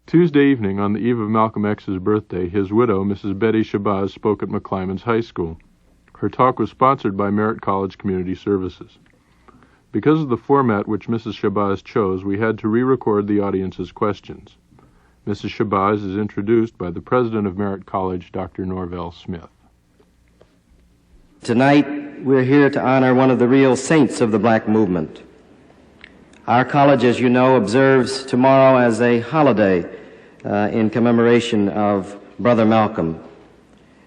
Tuesday evening, on the eve of Malcolm X's birthday, his widow, Mrs. Betty Shabazz, spoke at McClymonds High School. Her talk was sponsored by Merritt College Community Services. Because of the format which Mrs. Shabazz chose, we had to re-record the audience's questions. Mrs. Shabazz is introduced by the president of Merritt College, Dr. Norvell Smith. Tonight, we're here to honor one of the real saints of the black movement. Our college, as you know, observes tomorrow as a holiday in commemoration of Brother Malcolm.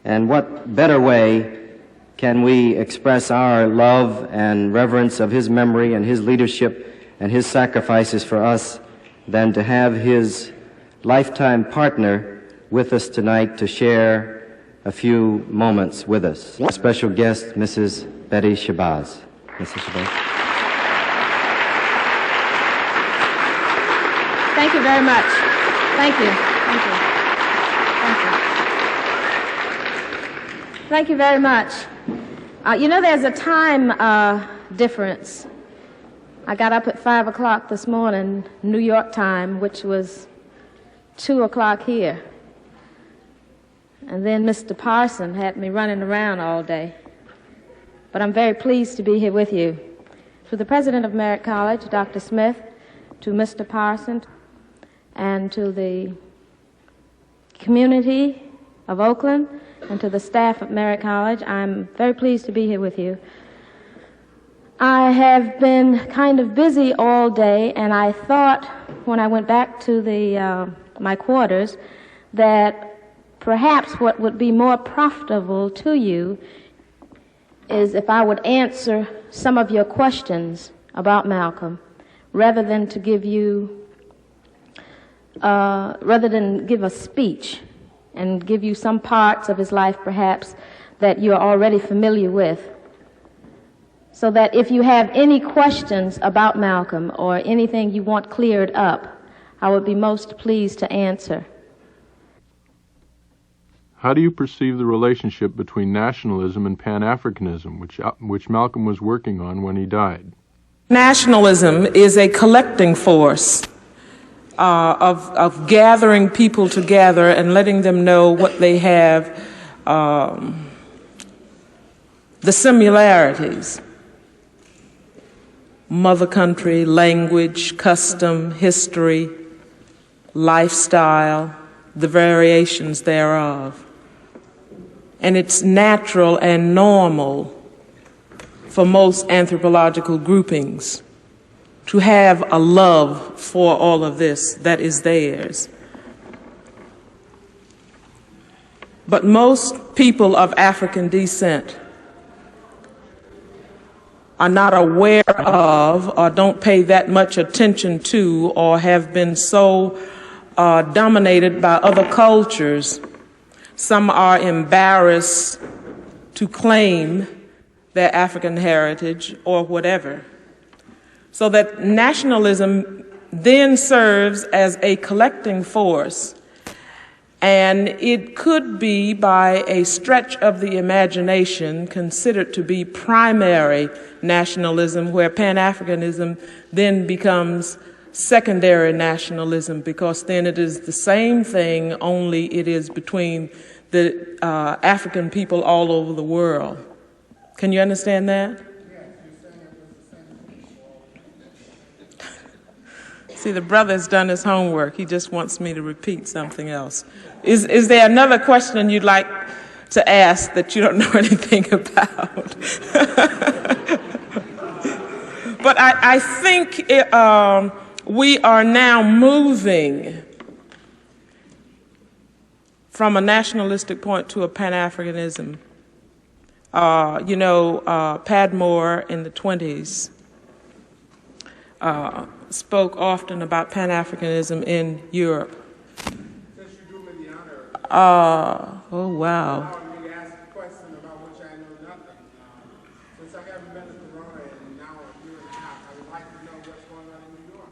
And what better way can we express our love and reverence of his memory and his leadership and his sacrifices for us than to have his lifetime partner with us tonight to share a few moments with us. A special guest, Mrs. Betty Shabazz. Mrs. Shabazz. Thank you very much. Thank you. Thank you. Thank you. Thank you very much. You know, there's a time difference. I got up at 5 o'clock this morning, New York time, which was 2 o'clock here. And then Mr. Parson had me running around all day. But I'm very pleased to be here with you. To the president of Merritt College, Dr. Smith, to Mr. Parson, and to the community of Oakland, and to the staff at Merritt College, I'm very pleased to be here with you. I have been kind of busy all day, and I thought when I went back to my quarters that perhaps what would be more profitable to you is if I would answer some of your questions about Malcolm, rather than give a speech and give you some parts of his life perhaps that you're already familiar with. So that if you have any questions about Malcolm or anything you want cleared up, I would be most pleased to answer. How do you perceive the relationship between nationalism and Pan-Africanism, which Malcolm was working on when he died? Nationalism is a collecting force of gathering people together and letting them know what they have, the similarities: mother country, language, custom, history, lifestyle, the variations thereof. And it's natural and normal for most anthropological groupings to have a love for all of this that is theirs. But most people of African descent are not aware of, or don't pay that much attention to, or have been so dominated by other cultures. Some are embarrassed to claim their African heritage or whatever. So that nationalism then serves as a collecting force, and it could be, by a stretch of the imagination, considered to be primary nationalism, where Pan-Africanism then becomes secondary nationalism, because then it is the same thing, only it is between the African people all over the world. Can you understand that? See, the brother has done his homework. He just wants me to repeat something else. Is there another question you'd like to ask that you don't know anything about? But I think we are now moving from a nationalistic point to a Pan-Africanism. Padmore in the 20s spoke often about Pan-Africanism in Europe. Since you do me the honor, oh, wow. allowing me to ask a question about which I know nothing. Since I haven't been to Corona in now a year and a half, I would like to know what's going on in New York.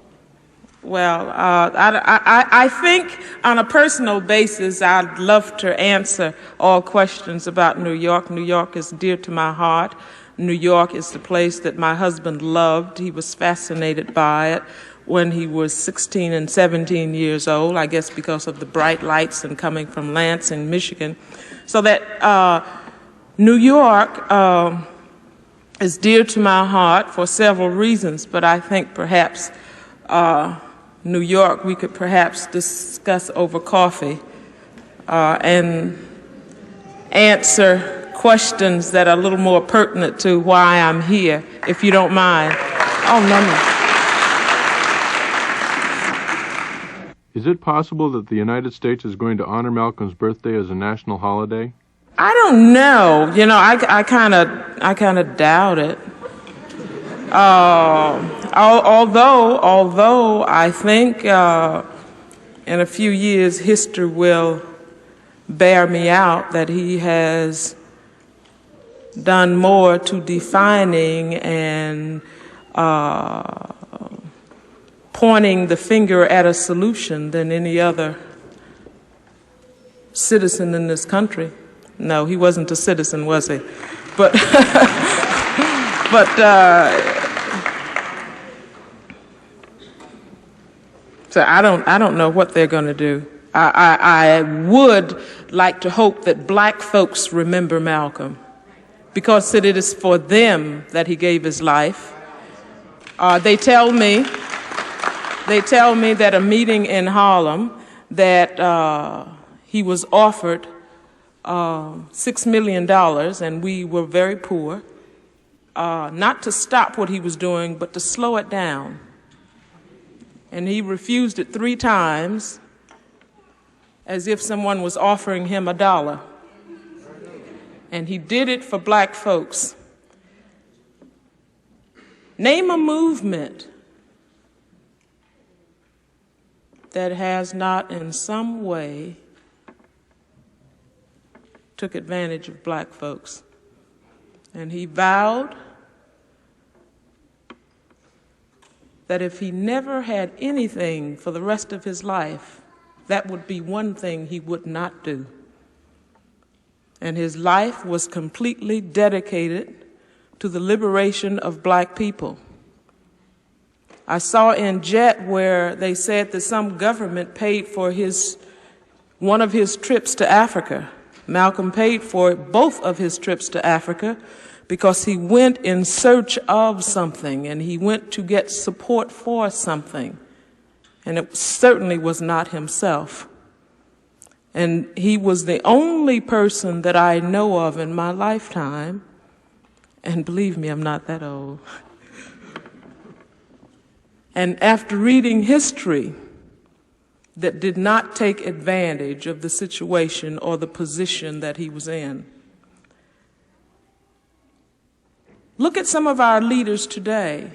Well, I think on a personal basis, I'd love to answer all questions about New York. New York is dear to my heart. New York is the place that my husband loved. He was fascinated by it. when he was 16 and 17 years old, I guess because of the bright lights and coming from Lansing, Michigan. So that New York is dear to my heart for several reasons, but I think perhaps New York we could perhaps discuss over coffee and answer questions that are a little more pertinent to why I'm here, if you don't mind. Oh, no. Is it possible that the United States is going to honor Malcolm's birthday as a national holiday? I don't know. You know, I kind of doubt it. Although I think in a few years history will bear me out that he has done more to defining and pointing the finger at a solution than any other citizen in this country. No, he wasn't a citizen, was he? But so I don't know what they're going to do. I would like to hope that black folks remember Malcolm, because it is for them that he gave his life. They tell me that a meeting in Harlem that he was offered $6 million, and we were very poor, not to stop what he was doing, but to slow it down. And he refused it 3 times, as if someone was offering him $1. And he did it for black folks. Name a movement that has not in some way took advantage of black folks. And he vowed that if he never had anything for the rest of his life, that would be one thing he would not do. And his life was completely dedicated to the liberation of black people. I saw in Jet where they said that some government paid for one of his trips to Africa. Malcolm paid for both of his trips to Africa because he went in search of something, and he went to get support for something. And it certainly was not himself. And he was the only person that I know of in my lifetime, and believe me, I'm not that old. And after reading history, that did not take advantage of the situation or the position that he was in. Look at some of our leaders today.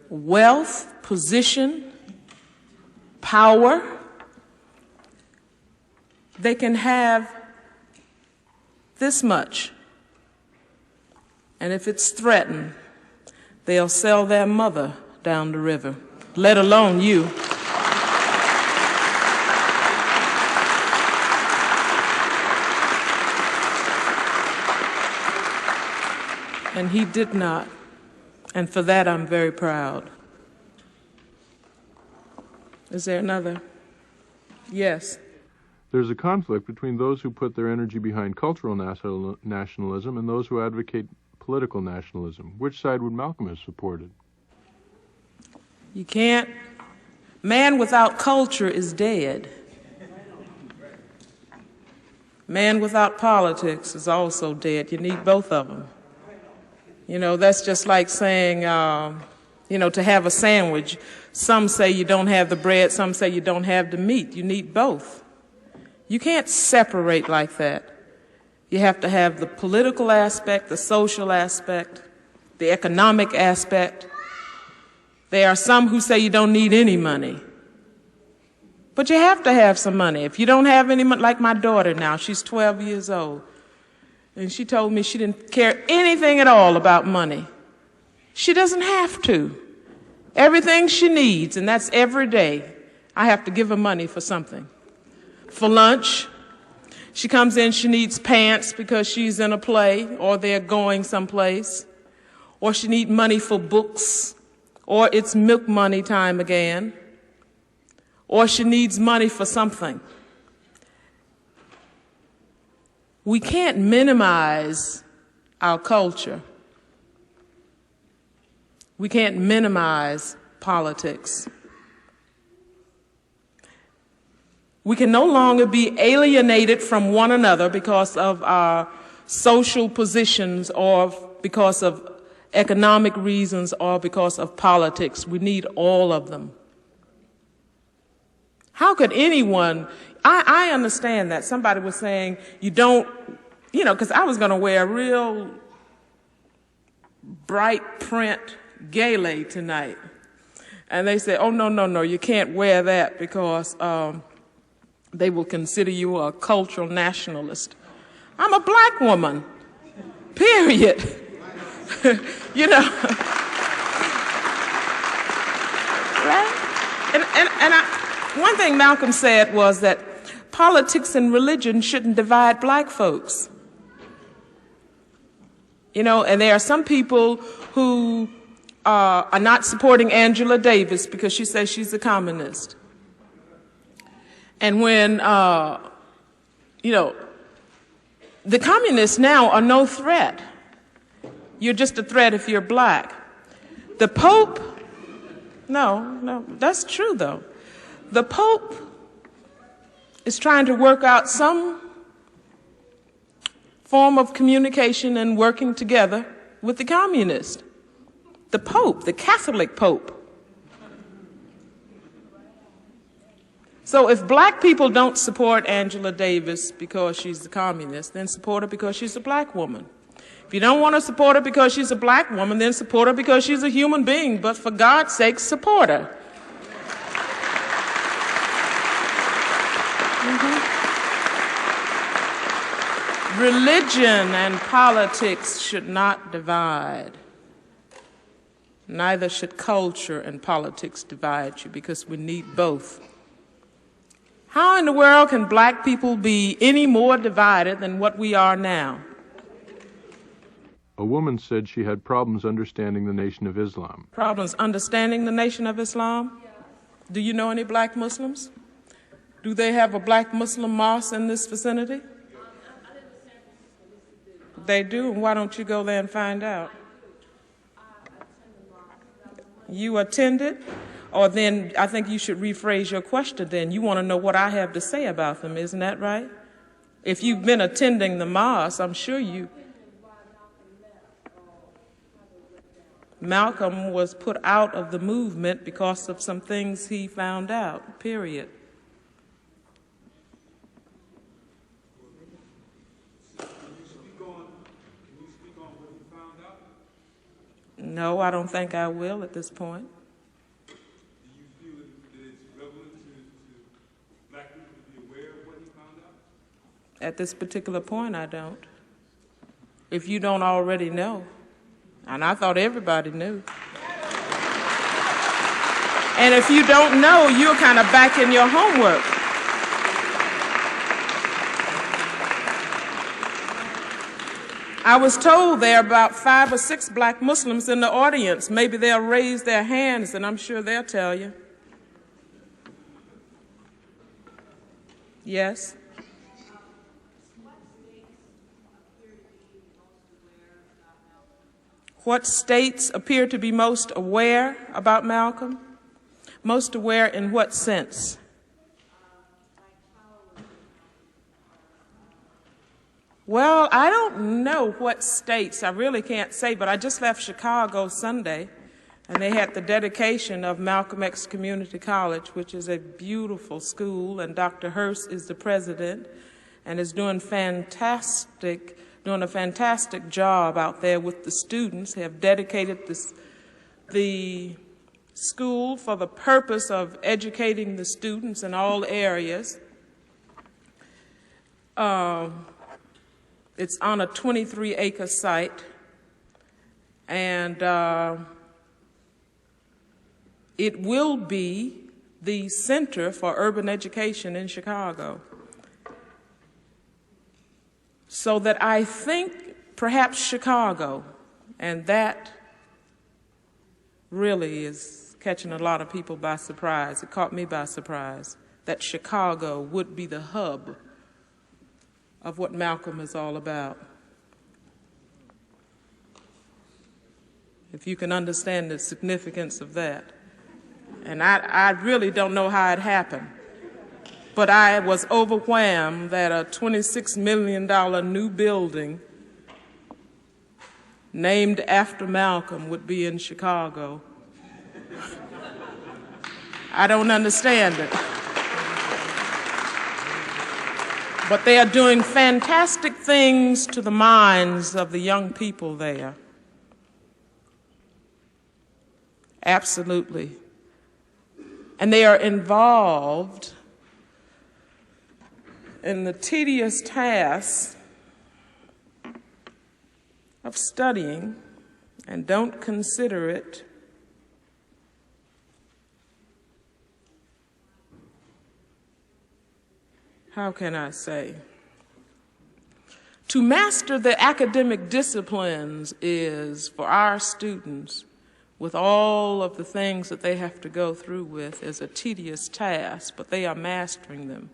Wealth, position, power. They can have this much, and if it's threatened, they'll sell their mother down the river, let alone you. And he did not, and for that I'm very proud. Is there another? Yes. There's a conflict between those who put their energy behind cultural nationalism and those who advocate political nationalism. Which side would Malcolm have supported? You can't. Man without culture is dead. Man without politics is also dead. You need both of them. You know, that's just like saying, to have a sandwich. Some say you don't have the bread, some say you don't have the meat. You need both. You can't separate like that. You have to have the political aspect, the social aspect, the economic aspect. There are some who say you don't need any money. But you have to have some money. If you don't have any money, like my daughter now, she's 12 years old. And she told me she didn't care anything at all about money. She doesn't have to. Everything she needs, and that's every day, I have to give her money for something. For lunch, she comes in, she needs pants because she's in a play or they're going someplace. or she needs money for books, or it's milk money time again, or she needs money for something. We can't minimize our culture. We can't minimize politics. We can no longer be alienated from one another because of our social positions or because of economic reasons or because of politics. We need all of them. How could anyone, I understand that. Somebody was saying you don't, because I was going to wear a real bright print gele tonight. And they said, oh, no, you can't wear that because they will consider you a cultural nationalist. I'm a black woman, period. Right? One thing Malcolm said was that politics and religion shouldn't divide black folks. And there are some people who are not supporting Angela Davis because she says she's a communist. And when, the communists now are no threat. You're just a threat if you're black. The Pope, no, that's true though. The Pope is trying to work out some form of communication and working together with the communists. The Pope, the Catholic Pope. So if black people don't support Angela Davis because she's a communist, then support her because she's a black woman. If you don't want to support her because she's a black woman, then support her because she's a human being. But for God's sake, support her. Religion and politics should not divide. Neither should culture and politics divide you, because we need both. How in the world can black people be any more divided than what we are now? A woman said she had problems understanding the Nation of Islam. Problems understanding the Nation of Islam? Do you know any black Muslims? Do they have a black Muslim mosque in this vicinity? They do. Why don't you go there and find out? You attended? Or then I think you should rephrase your question then. You want to know what I have to say about them, isn't that right? If you've been attending the mosque, I'm sure you... Malcolm was put out of the movement because of some things he found out, period. Can you speak on what you found out? No, I don't think I will at this point. Do you feel that it's relevant to black people to be aware of what you found out? At this particular point, I don't. If you don't already know. And I thought everybody knew. And if you don't know, you're kind of back in your homework. I was told there are about 5 or 6 black Muslims in the audience. Maybe they'll raise their hands, and I'm sure they'll tell you. Yes? What states appear to be most aware about Malcolm? Most aware in what sense? Well, I don't know what states. I really can't say, but I just left Chicago Sunday, and they had the dedication of Malcolm X Community College, which is a beautiful school, and Dr. Hurst is the president and is doing a fantastic job out there with the students. They have dedicated the school for the purpose of educating the students in all areas. It's on a 23-acre site, and it will be the center for urban education in Chicago. So that I think perhaps Chicago and that really is catching a lot of people by surprise. It caught me by surprise that Chicago would be the hub of what Malcolm is all about. If you can understand the significance of that. And I really don't know how it happened, but I was overwhelmed that a $26 million new building named after Malcolm would be in Chicago. I don't understand it. But they are doing fantastic things to the minds of the young people there. Absolutely. And they are involved in the tedious task of studying and don't consider it how can I say? To master the academic disciplines is, for our students, with all of the things that they have to go through with, is a tedious task, but they are mastering them.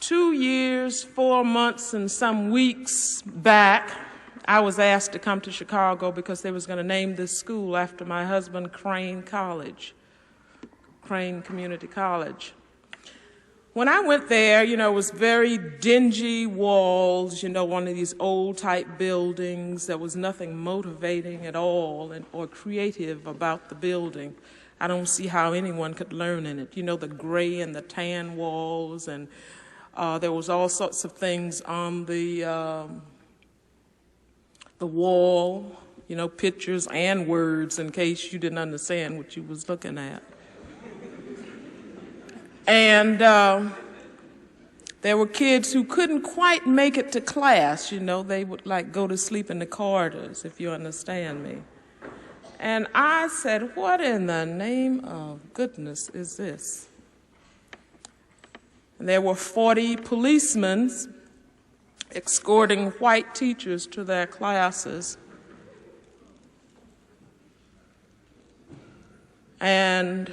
2 years, 4 months, and some weeks back, I was asked to come to Chicago because they was going to name this school after my husband, Crane College, Crane Community College. When I went there, you know, it was very dingy walls, you know, one of these old type buildings. There was nothing motivating at all or creative about the building. I don't see how anyone could learn in it. You know, the gray and the tan walls, and there was all sorts of things on the wall, you know, pictures and words in case you didn't understand what you was looking at. And there were kids who couldn't quite make it to class. You know, they would like go to sleep in the corridors, if you understand me. And I said, what in the name of goodness is this? And there were 40 policemen escorting white teachers to their classes. And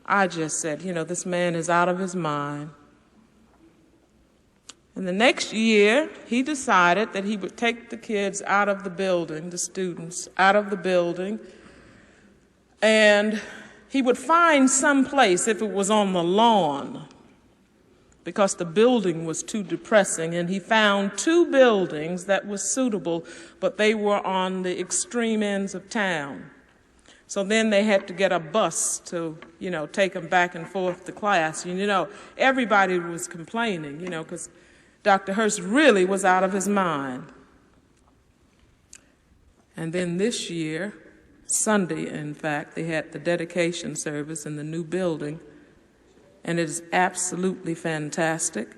I just said, you know, this man is out of his mind. And the next year, he decided that he would take the kids out of the building, the students out of the building, and he would find some place, if it was on the lawn, because the building was too depressing, and he found 2 buildings that were suitable, but they were on the extreme ends of town. So then they had to get a bus to, you know, take them back and forth to class. And, you know, everybody was complaining, you know, because Dr. Hurst really was out of his mind. And then this year, Sunday, in fact, they had the dedication service in the new building, and it is absolutely fantastic.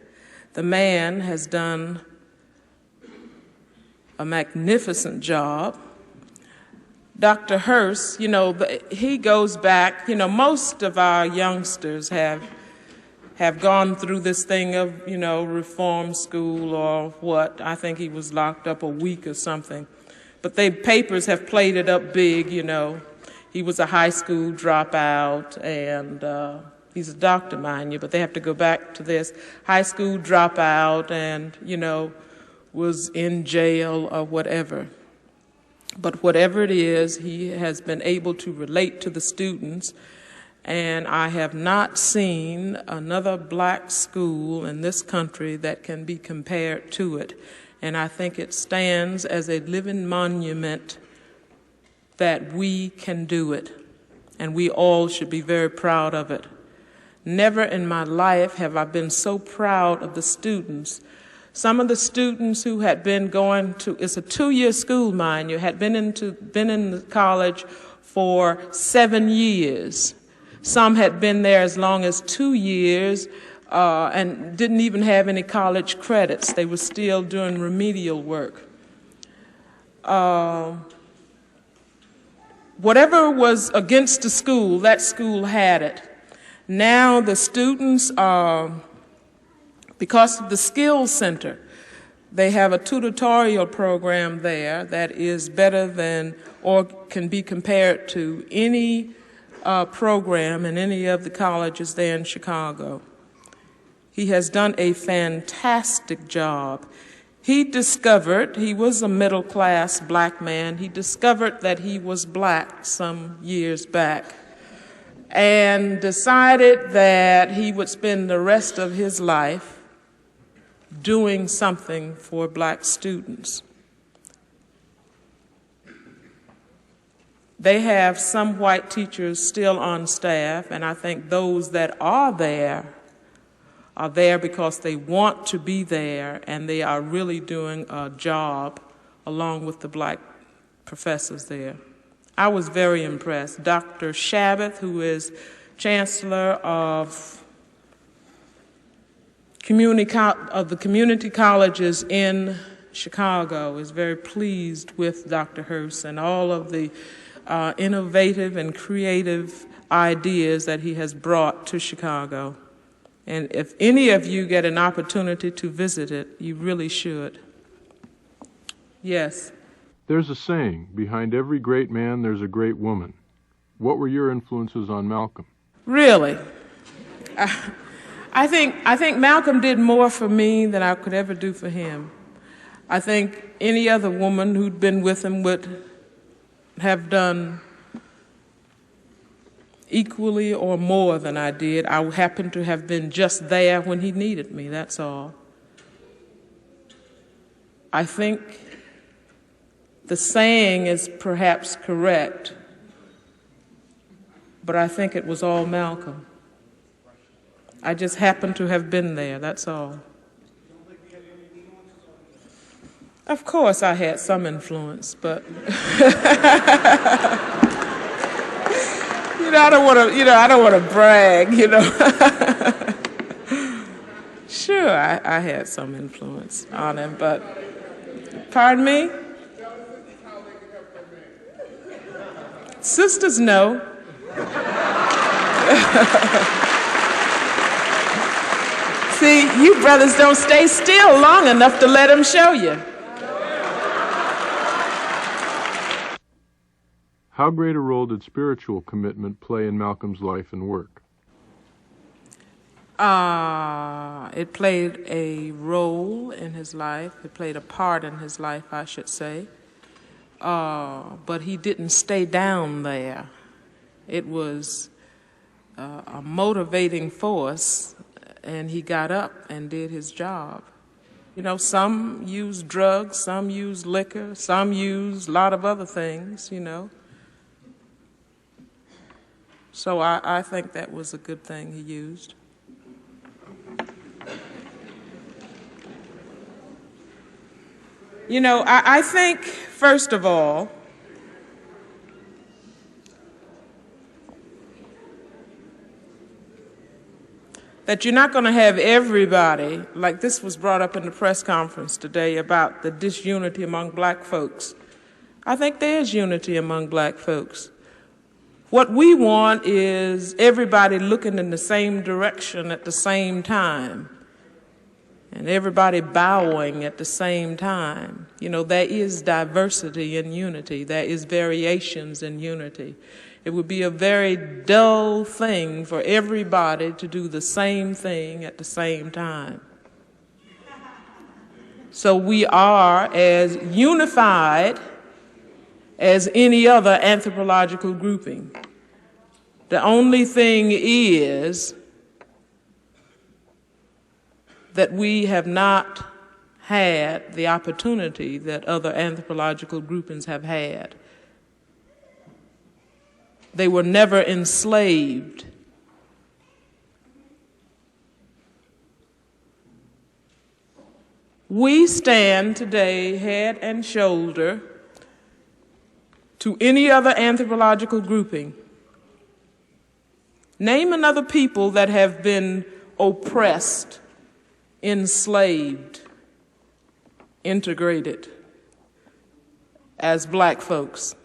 The man has done a magnificent job. Dr. Hurst, you know, he goes back, you know, most of our youngsters have gone through this thing of, you know, reform school or what. I think he was locked up a week or something. But papers have played it up big, you know. He was a high school dropout, and he's a doctor, mind you, but they have to go back to this. High school dropout and, you know, was in jail or whatever. But whatever it is, he has been able to relate to the students, and I have not seen another black school in this country that can be compared to it. And I think it stands as a living monument that we can do it, and we all should be very proud of it. Never in my life have I been so proud of the students. Some of the students who had been going to, it's a 2-year school, mind you, had been in the college for 7 years. Some had been there as long as 2 years and didn't even have any college credits. They were still doing remedial work. Whatever was against the school, that school had it. Now the students are, because of the skills center, They have a tutorial program there that is better than or can be compared to any program in any of the colleges there in Chicago. He has done a fantastic job. He was a middle-class black man. He discovered that he was black some years back and decided that he would spend the rest of his life doing something for black students. They have some white teachers still on staff, and I think those that are there because they want to be there, and they are really doing a job along with the black professors there. I was very impressed. Dr. Shabazz, who is chancellor of the community colleges in Chicago, is very pleased with Dr. Hurst and all of the innovative and creative ideas that he has brought to Chicago. And if any of you get an opportunity to visit it, you really should. Yes? There's a saying, behind every great man there's a great woman. What were your influences on Malcolm? Really? I think Malcolm did more for me than I could ever do for him. I think any other woman who'd been with him would have done equally or more than I did. I happened to have been just there when he needed me, that's all. I think the saying is perhaps correct, but I think it was all Malcolm. I just happened to have been there, that's all. Of course I had some influence, but I don't want to brag, Sure, I had some influence on him, but pardon me? Sisters know. See, you brothers don't stay still long enough to let him show you. How great a role did spiritual commitment play in Malcolm's life and work? It played a role in his life. It played a part in his life, I should say. But he didn't stay down there. It was a motivating force, and he got up and did his job. Some use drugs, some use liquor, some use a lot of other things, So I think that was a good thing he used. I think, first of all, that you're not going to have everybody, like this was brought up in the press conference today about the disunity among black folks. I think there's unity among black folks. What we want is everybody looking in the same direction at the same time, and everybody bowing at the same time. There is diversity in unity. There is variations in unity. It would be a very dull thing for everybody to do the same thing at the same time. So we are as unified as any other anthropological grouping. The only thing is that we have not had the opportunity that other anthropological groupings have had. They were never enslaved. We stand today head and shoulder to any other anthropological grouping. Name another people that have been oppressed, enslaved, integrated as black folks,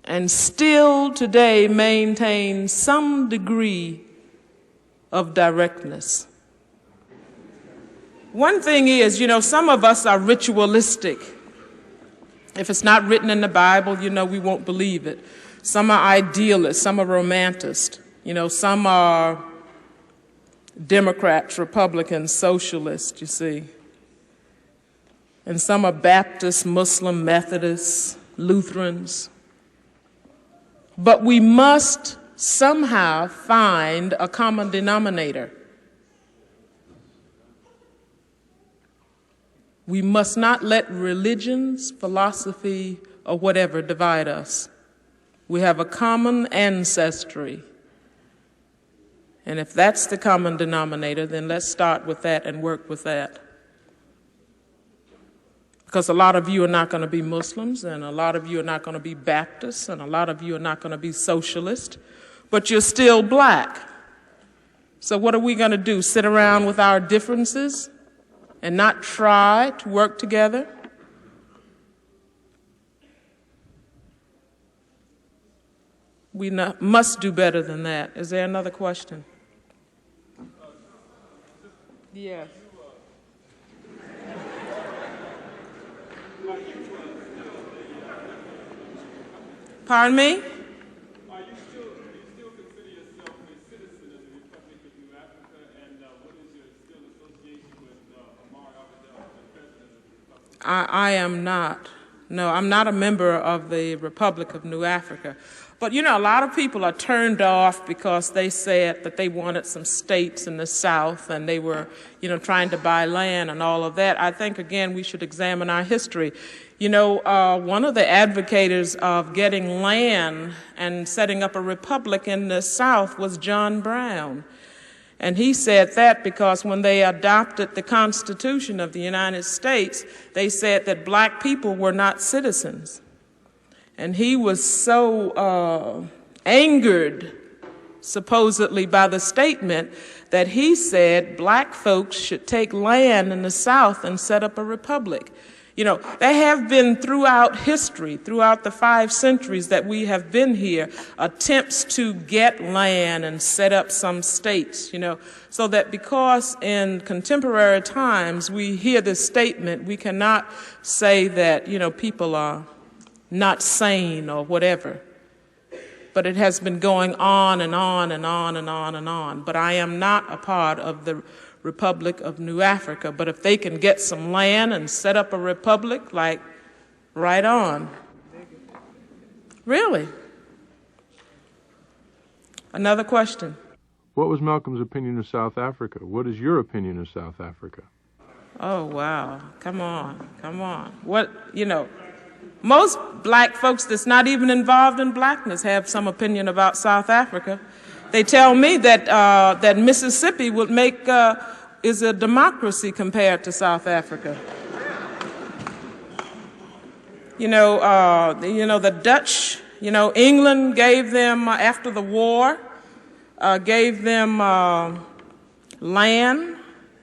and still today maintain some degree of directness. One thing is, some of us are ritualistic. If it's not written in the Bible, we won't believe it. Some are idealists, some are romanticists. Some are Democrats, Republicans, socialists, you see. And some are Baptists, Muslim, Methodists, Lutherans. But we must somehow find a common denominator. We must not let religions, philosophy, or whatever divide us. We have a common ancestry. And if that's the common denominator, then let's start with that and work with that. Because a lot of you are not going to be Muslims, and a lot of you are not going to be Baptists, and a lot of you are not going to be socialists, but you're still black. So what are we going to do? Sit around with our differences and not try to work together? We must do better than that. Is there another question? Yes. Pardon me? Do you still consider yourself a citizen of the Republic of New Africa, and what is your still association with Omar Abedel, the president of the Republic? I am not. No, I'm not a member of the Republic of New Africa. But, a lot of people are turned off because they said that they wanted some states in the South and they were, trying to buy land and all of that. I think, again, we should examine our history. One of the advocates of getting land and setting up a republic in the South was John Brown. And he said that because when they adopted the Constitution of the United States, they said that black people were not citizens. And he was so angered, supposedly, by the statement that he said black folks should take land in the South and set up a republic. There have been throughout history, throughout the 5 centuries that we have been here, attempts to get land and set up some states, so that because in contemporary times we hear this statement, we cannot say that, people are not sane or whatever. But it has been going on and on and on and on and on. But I am not a part of the Republic of New Africa. But if they can get some land and set up a republic, right on. Really? Another question. What was Malcolm's opinion of South Africa? What is your opinion of South Africa? Oh, wow. Come on. What, most black folks that's not even involved in blackness have some opinion about South Africa. They tell me that Mississippi is a democracy compared to South Africa. The Dutch, England gave them, after the war, gave them land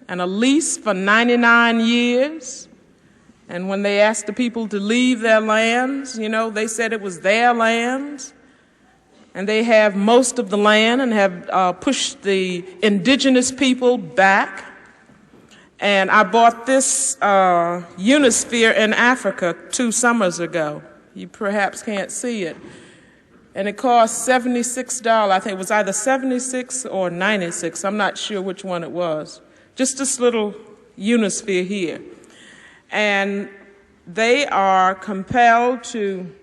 and a lease for 99 years. And when they asked the people to leave their lands, they said it was their lands. And they have most of the land and have pushed the indigenous people back. And I bought this Unisphere in Africa 2 summers ago. You perhaps can't see it. And it cost $76. I think it was either $76 or $96. I'm not sure which one it was. Just this little Unisphere here. And they are compelled to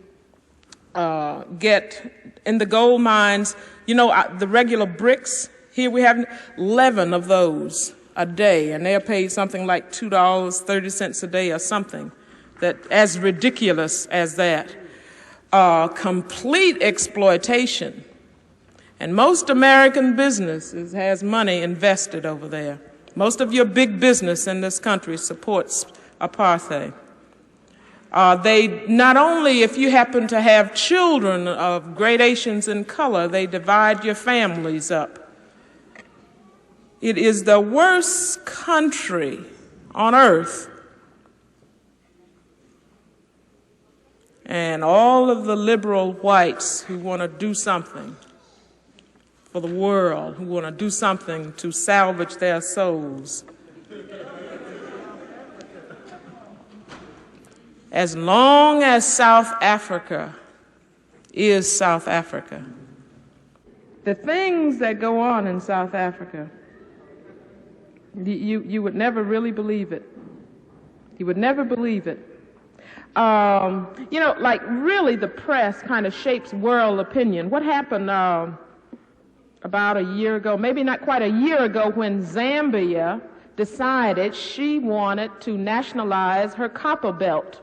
get in the gold mines, the regular bricks. Here we have 11 of those a day, and they're paid something like $2.30 a day or something. That as ridiculous as that. Complete exploitation. And most American businesses has money invested over there. Most of your big business in this country supports apartheid. They not only, if you happen to have children of gradations in color, they divide your families up. It is the worst country on earth. And all of the liberal whites who want to do something for the world, who want to do something to salvage their souls, as long as South Africa is South Africa. The things that go on in South Africa, you would never really believe it. You would never believe it. You know, like really the press kind of shapes world opinion. What happened about a year ago, maybe not quite a year ago, when Zambia decided she wanted to nationalize her copper belt.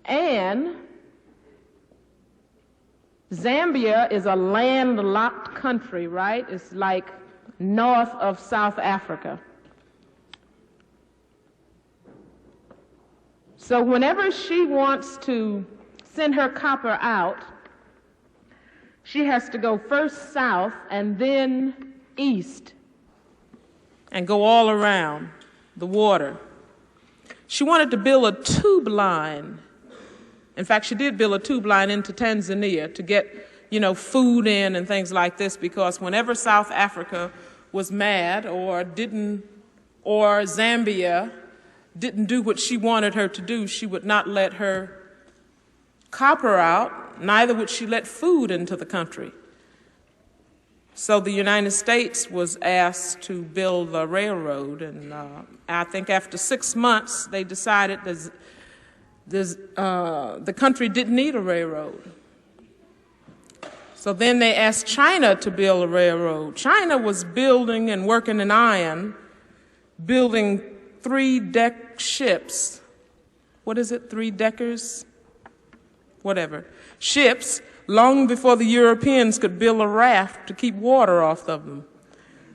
And Zambia is a landlocked country, right? It's like north of South Africa. So whenever she wants to send her copper out, she has to go first south and then east and go all around the water. She wanted to build a tube line. In fact, she did build a tube line into Tanzania to get, you know, food in and things like this, because whenever South Africa was mad or Zambia didn't do what she wanted her to do, she would not let her copper out, neither would she let food into the country. So the United States was asked to build a railroad, and I think after 6 months they decided the country didn't need a railroad. So then they asked China to build a railroad. China was building and working in iron, building 3-deck ships. What is it, 3-deckers? Whatever. Ships, long before the Europeans could build a raft to keep water off of them.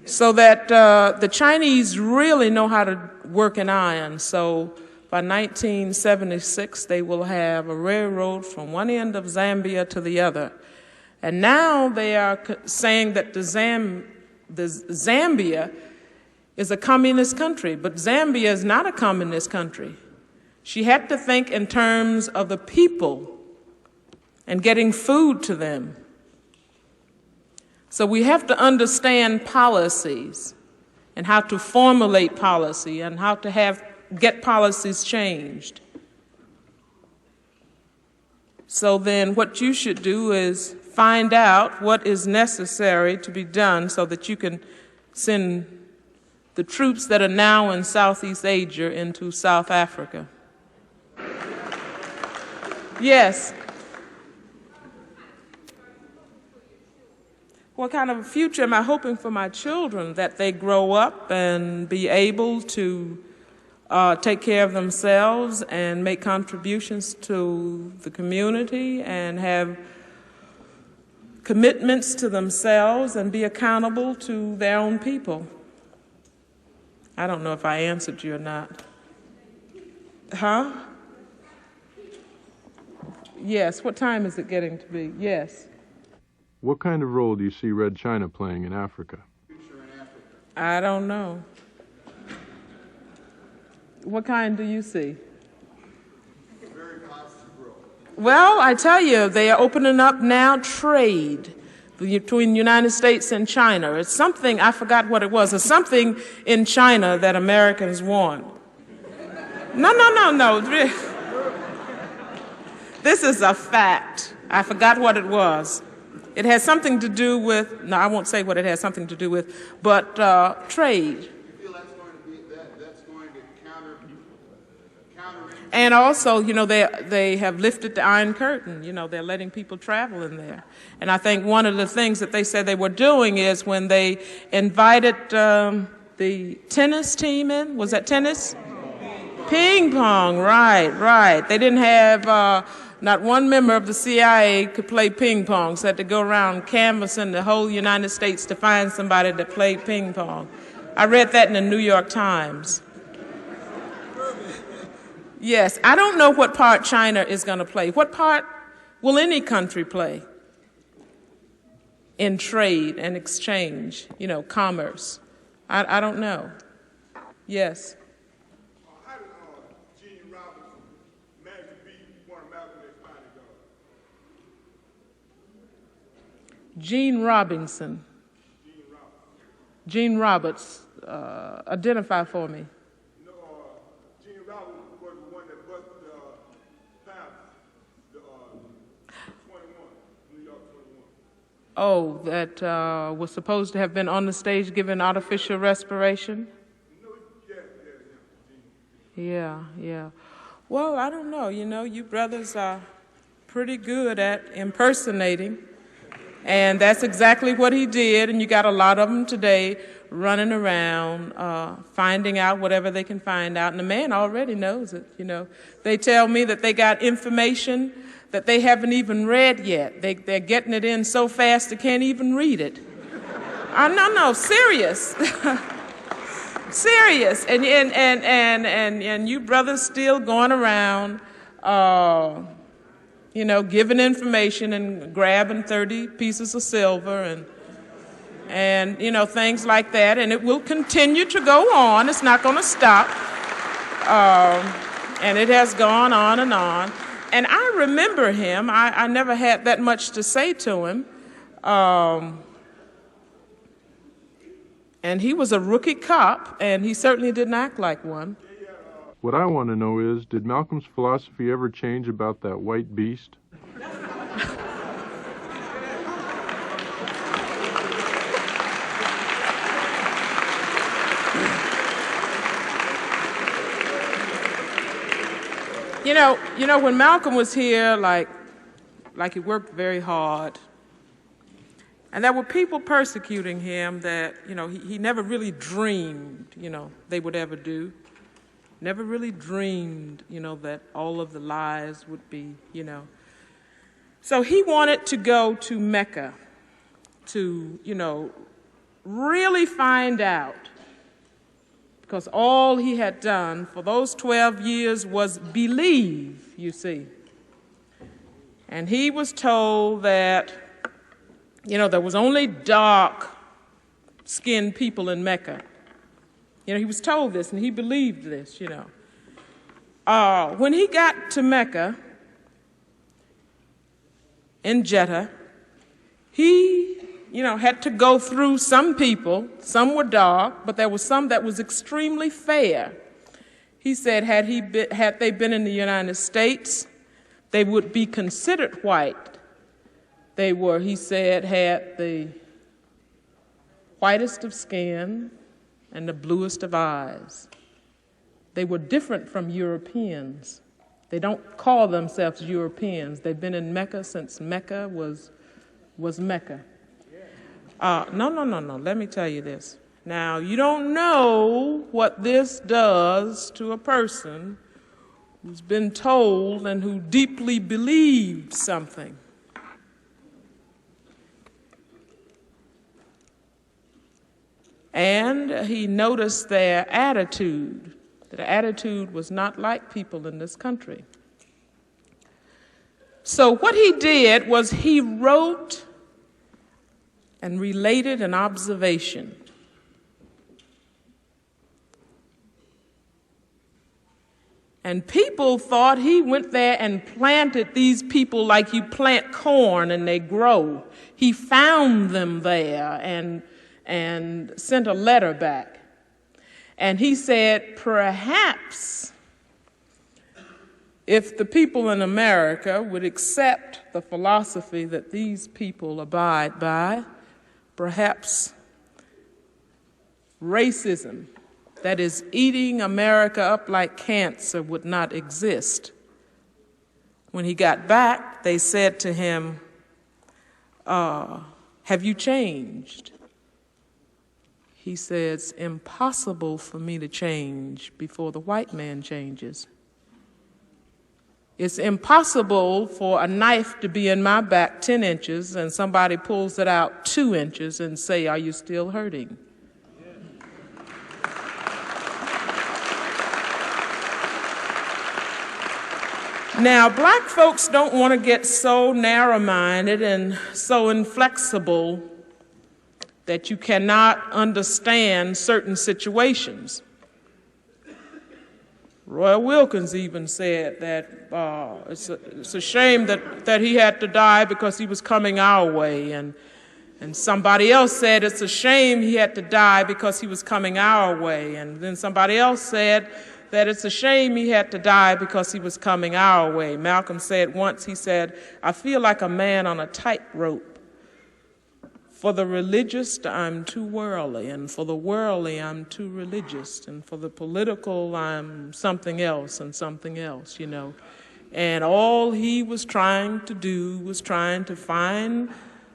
So that the Chinese really know how to work in iron. So by 1976, they will have a railroad from one end of Zambia to the other. And now they are saying that the Zambia is a communist country, but Zambia is not a communist country. She had to think in terms of the people and getting food to them. So we have to understand policies and how to formulate policy and how to get policies changed. So then what you should do is find out what is necessary to be done so that you can send the troops that are now in Southeast Asia into South Africa. Yes. What kind of a future am I hoping for my children? That they grow up and be able to take care of themselves and make contributions to the community and have commitments to themselves and be accountable to their own people. I don't know if I answered you or not. Huh? Yes. What time is it getting to be? Yes. What kind of role do you see Red China playing in Africa? I don't know. What kind do you see? Very positive role. Well, I tell you, they are opening up now trade between the United States and China. It's something, I forgot what it was. It's something in China that Americans want. No. This is a fact. I forgot what it was. It has something to do with, no, I won't say what it has something to do with, but trade. You feel that's going to be that's going to counter. And also, you know, they have lifted the Iron Curtain. You know, they're letting people travel in there. And I think one of the things that they said they were doing is when they invited the tennis team in, was that tennis? Ping pong, right. They didn't have, not one member of the CIA could play ping pong, so they had to go around canvassing the whole United States to find somebody that played ping pong. I read that in the New York Times. Yes, I don't know what part China is going to play. What part will any country play in trade and exchange, you know, commerce? I don't know. Yes. How did Gene Robinson manage to beat one of Malcolm's bodyguards? Gene Robinson. Gene Roberts. Identify for me. No, Gene Robinson was the one that busted that was supposed to have been on the stage giving artificial respiration? Yeah. Well, I don't know. You brothers are pretty good at impersonating, and that's exactly what he did, and you got a lot of them today running around, finding out whatever they can find out, and the man already knows it. They tell me that they got information that they haven't even read yet. They're getting it in so fast they can't even read it. No, serious. Serious. And you brothers still going around, giving information and grabbing 30 pieces of silver and things like that. And it will continue to go on. It's not going to stop. And it has gone on and on. And I remember him. I never had that much to say to him. And he was a rookie cop, and he certainly didn't act like one. What I want to know is, did Malcolm's philosophy ever change about that white beast? When Malcolm was here, like he worked very hard, and there were people persecuting him that, he never really dreamed, they would ever do. Never really dreamed, that all of the lies would be, So he wanted to go to Mecca to, really find out. Because all he had done for those 12 years was believe, you see. And he was told that, there was only dark-skinned people in Mecca. He was told this, and he believed this, When he got to Mecca, in Jeddah, he had to go through some people. Some were dark, but there was some that was extremely fair. He said had they been in the United States, they would be considered white. They were, he said, had the whitest of skin and the bluest of eyes. They were different from Europeans. They don't call themselves Europeans. They've been in Mecca since Mecca was Mecca. No. Let me tell you this. Now, you don't know what this does to a person who's been told and who deeply believed something. And he noticed their attitude. Their attitude was not like people in this country. So what he did was he wrote and related an observation. And people thought he went there and planted these people like you plant corn and they grow. He found them there and sent a letter back. And he said, perhaps if the people in America would accept the philosophy that these people abide by, perhaps racism, that is, eating America up like cancer, would not exist. When he got back, they said to him, have you changed? He said, it's impossible for me to change before the white man changes. It's impossible for a knife to be in my back 10 inches and somebody pulls it out 2 inches and say, are you still hurting? Now, black folks don't want to get so narrow-minded and so inflexible that you cannot understand certain situations. Roy Wilkins even said that it's a shame that he had to die because he was coming our way. And somebody else said it's a shame he had to die because he was coming our way. And then somebody else said that it's a shame he had to die because he was coming our way. Malcolm said once, he said, I feel like a man on a tightrope For the religious, I'm too worldly, and for the worldly, I'm too religious, and for the political, I'm something else and something else, you know. And all he was trying to do was trying to find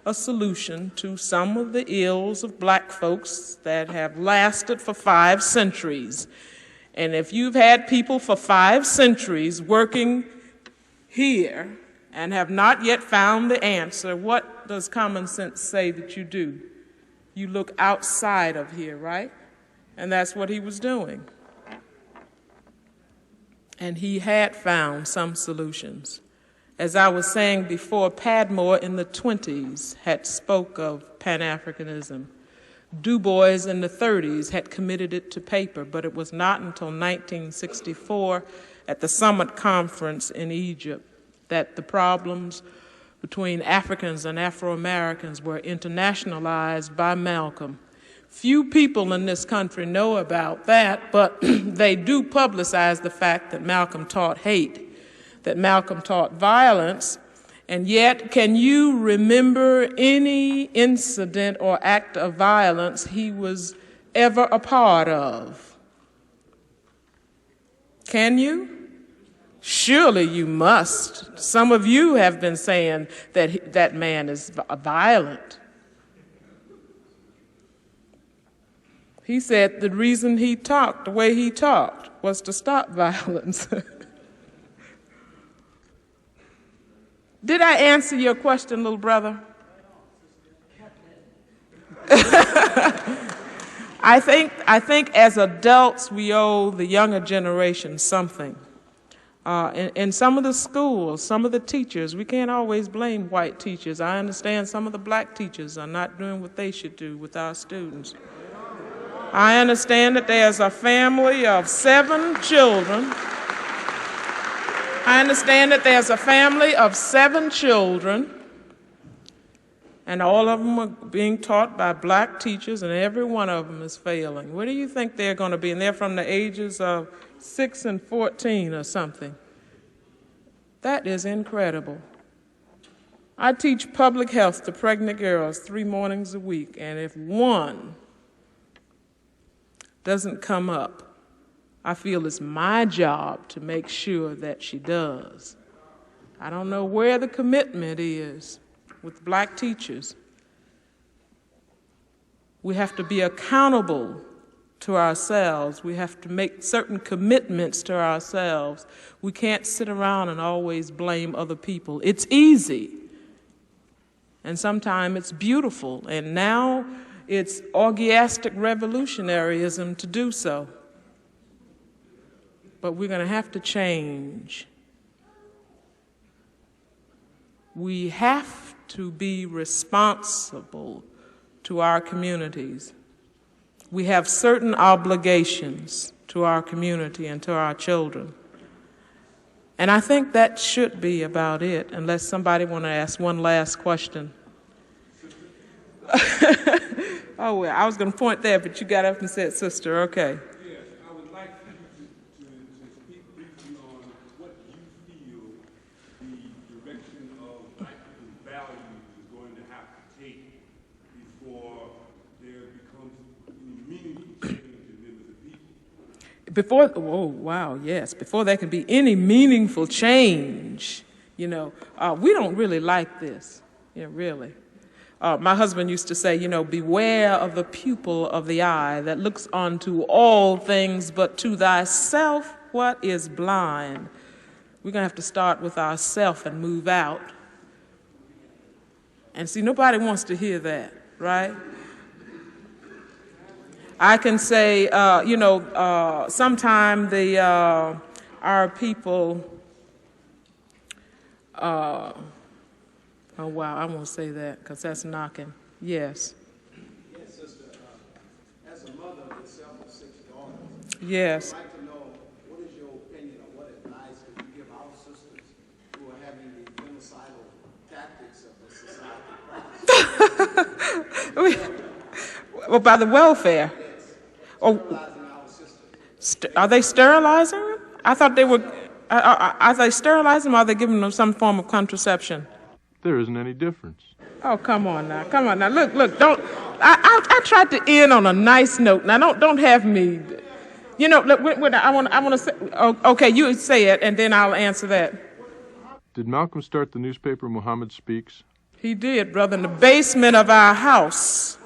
a solution to some of the ills of black folks that have lasted for 5 centuries. And if you've had people for 5 centuries working here and have not yet found the answer, what does common sense say that you do? You look outside of here, right? And that's what he was doing. And he had found some solutions. As I was saying before, Padmore in the 20s had spoke of Pan-Africanism. Du Bois in the 30s had committed it to paper, but it was not until 1964 at the Summit Conference in Egypt that the problems between Africans and Afro-Americans were internationalized by Malcolm. Few people in this country know about that, but they do publicize the fact that Malcolm taught hate, that Malcolm taught violence, and yet can you remember any incident or act of violence he was ever a part of? Can you? Surely you must. Some of you have been saying that that man is violent. He said the reason he talked the way he talked was to stop violence. Did I answer your question, little brother? I think as adults we owe the younger generation something. In some of the schools, some of the teachers, we can't always blame white teachers. I understand some of the black teachers are not doing what they should do with our students. I understand that there's a family of 7 children. I understand that there's a family of 7 children, and all of them are being taught by black teachers, and every one of them is failing. Where do you think they're going to be? And they're from the ages of 6 and 14 or something. That is incredible. I teach public health to pregnant girls 3 mornings a week, and if one doesn't come up, I feel it's my job to make sure that she does. I don't know where the commitment is with black teachers. We have to be accountable to ourselves. We have to make certain commitments to ourselves. We can't sit around and always blame other people. It's easy, and sometimes it's beautiful, and now it's orgiastic revolutionaryism to do so. But we're going to have to change. We have to be responsible to our communities. We have certain obligations to our community and to our children. And I think that should be about it, unless somebody want to ask one last question. Oh, well, I was going to point there, but you got up and said, sister, okay. Yes, I would like you to speak briefly on what you feel the direction of black people's values is going to have to take before there becomes any meaningful change in them as a people. Before, oh, wow, yes, before there can be any meaningful change, you know, we don't really like this, really. My husband used to say, beware of the pupil of the eye that looks onto all things, but to thyself what is blind. We're going to have to start with ourself and move out. And see, nobody wants to hear that, right? I can say, sometime our people, oh, wow, I won't say that because that's knocking. Yes. Yes, sister. As a mother of yourself of 6 daughters, yes. I'd like to know what is your opinion or what advice could you give our sisters who are having the genocidal tactics of the society? Well, by the welfare. Yes. Oh, Sterilizing our sisters. are they sterilizing them? I thought they were. Are they sterilizing them or are they giving them some form of contraception? There isn't any difference. Oh, come on now. Come on now. Look, don't. I tried to end on a nice note. Now, don't have me. You know, look, I want to say, okay, you say it, and then I'll answer that. Did Malcolm start the newspaper Muhammad Speaks? He did, brother, in the basement of our house.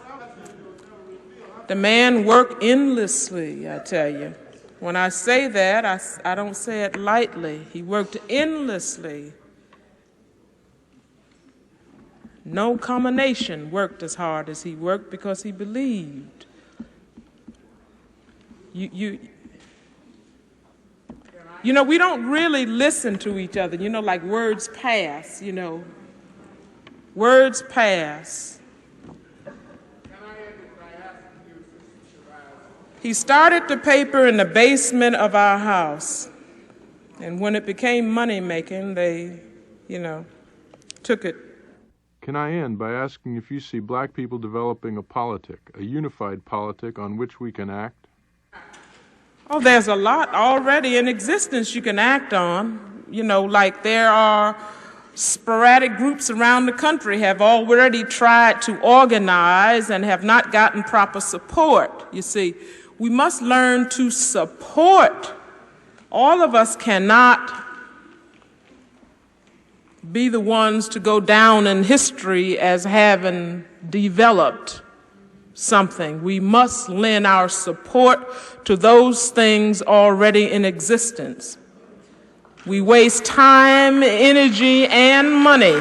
The man worked endlessly, I tell you. When I say that, I don't say it lightly. He worked endlessly. No combination worked as hard as he worked because he believed. You know, we don't really listen to each other. You know, like words pass, you know. Words pass. He started the paper in the basement of our house. And when it became money-making, they, you know, took it. Can I end by asking if you see black people developing a politic, a unified politic on which we can act? Oh, there's a lot already in existence you can act on. You know, like there are sporadic groups around the country have already tried to organize and have not gotten proper support. You see, we must learn to support. All of us cannot be the ones to go down in history as having developed something. We must lend our support to those things already in existence. We waste time, energy, and money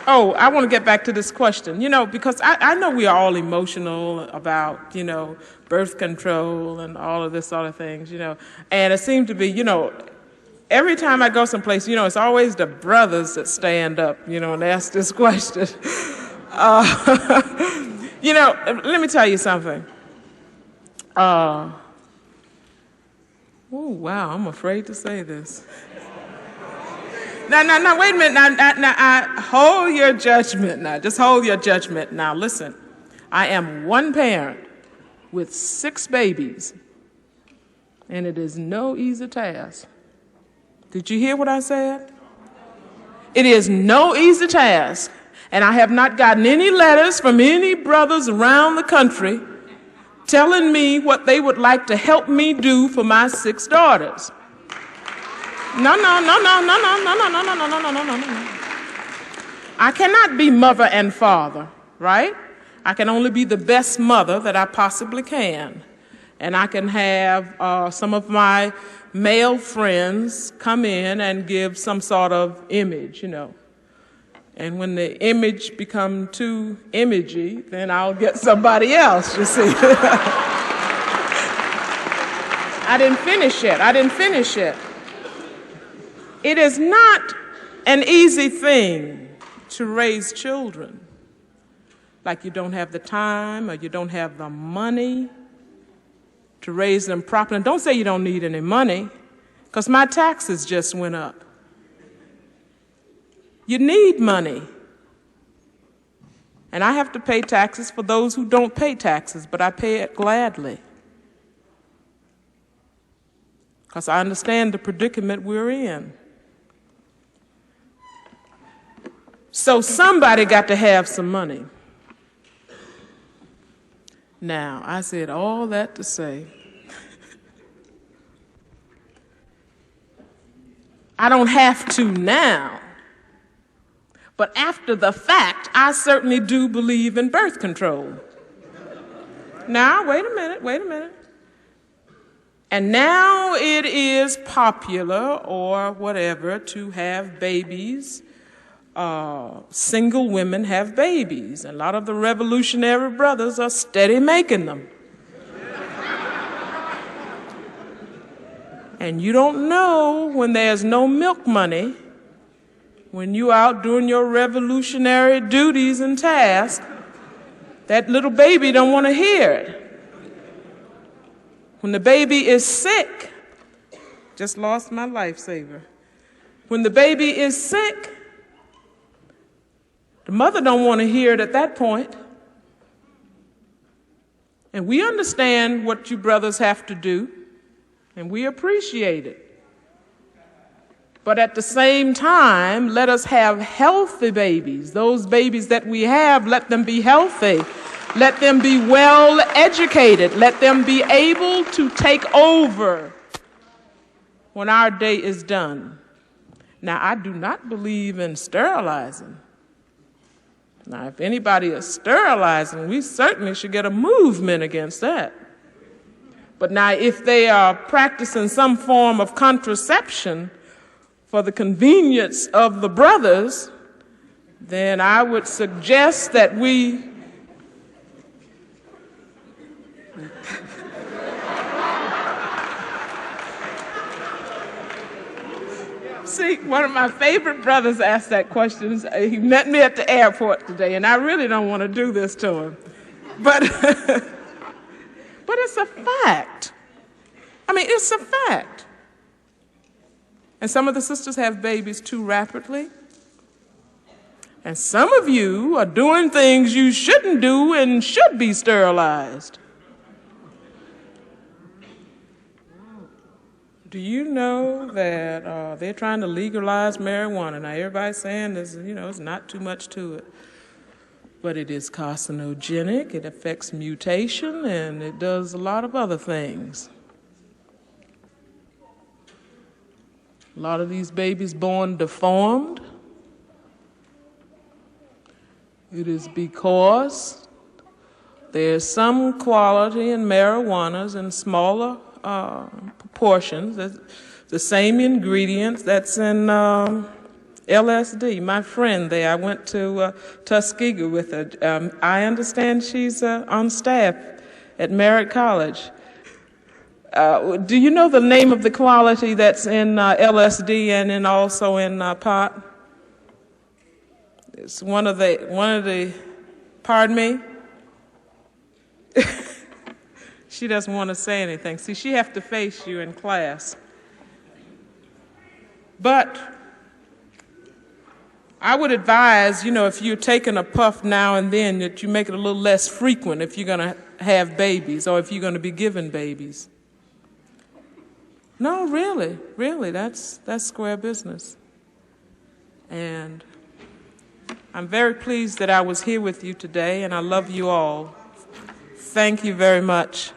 Oh, I want to get back to this question, because I know we are all emotional about, birth control and all of this sort of things, and it seems to be, every time I go someplace, it's always the brothers that stand up, and ask this question. Let me tell you something. Oh, wow, I'm afraid to say this. Now, wait a minute. Now, hold your judgment now. Just hold your judgment. Now, listen. I am one parent with 6 babies, and it is no easy task. Did you hear what I said? It is no easy task, and I have not gotten any letters from any brothers around the country telling me what they would like to help me do for my 6 daughters. No. I cannot be mother and father, right? I can only be the best mother that I possibly can. And I can have some of my male friends come in and give some sort of image, And when the image become too imagey, then I'll get somebody else, you see. I didn't finish yet. It is not an easy thing to raise children. Like you don't have the time or you don't have the money to raise them properly. And don't say you don't need any money, because my taxes just went up. You need money. And I have to pay taxes for those who don't pay taxes, but I pay it gladly. Because I understand the predicament we're in. So somebody got to have some money. Now, I said all that to say, I don't have to now. But after the fact, I certainly do believe in birth control. Now, wait a minute. And now it is popular or whatever to have babies. Single women have babies. A lot of the revolutionary brothers are steady making them. And you don't know when there's no milk money, when you're out doing your revolutionary duties and tasks, that little baby don't want to hear it. When the baby is sick, just lost my lifesaver. When the baby is sick, the mother don't want to hear it at that point. And we understand what you brothers have to do, and we appreciate it. But at the same time, let us have healthy babies. Those babies that we have, let them be healthy. Let them be well educated. Let them be able to take over when our day is done. Now, I do not believe in sterilizing. Now, if anybody is sterilizing, we certainly should get a movement against that. But now, if they are practicing some form of contraception for the convenience of the brothers, then I would suggest that we see, one of my favorite brothers asked that question. He met me at the airport today, and I really don't want to do this to him. But, but it's a fact. I mean, it's a fact. And some of the sisters have babies too rapidly. And some of you are doing things you shouldn't do and should be sterilized. Do you know that they're trying to legalize marijuana? Now, everybody's saying there's, it's not too much to it. But it is carcinogenic, it affects mutation, and it does a lot of other things. A lot of these babies born deformed. It is because there's some quality in marijuanas in smaller proportions. That's the same ingredients that's in LSD. My friend there, I went to Tuskegee with her. I understand she's on staff at Merritt College. Do you know the name of the quality that's in LSD and also in pot? It's one of the, pardon me? She doesn't want to say anything. See, she has to face you in class. But I would advise, if you're taking a puff now and then, that you make it a little less frequent if you're going to have babies or if you're going to be given babies. No, really, that's square business. And I'm very pleased that I was here with you today, and I love you all. Thank you very much.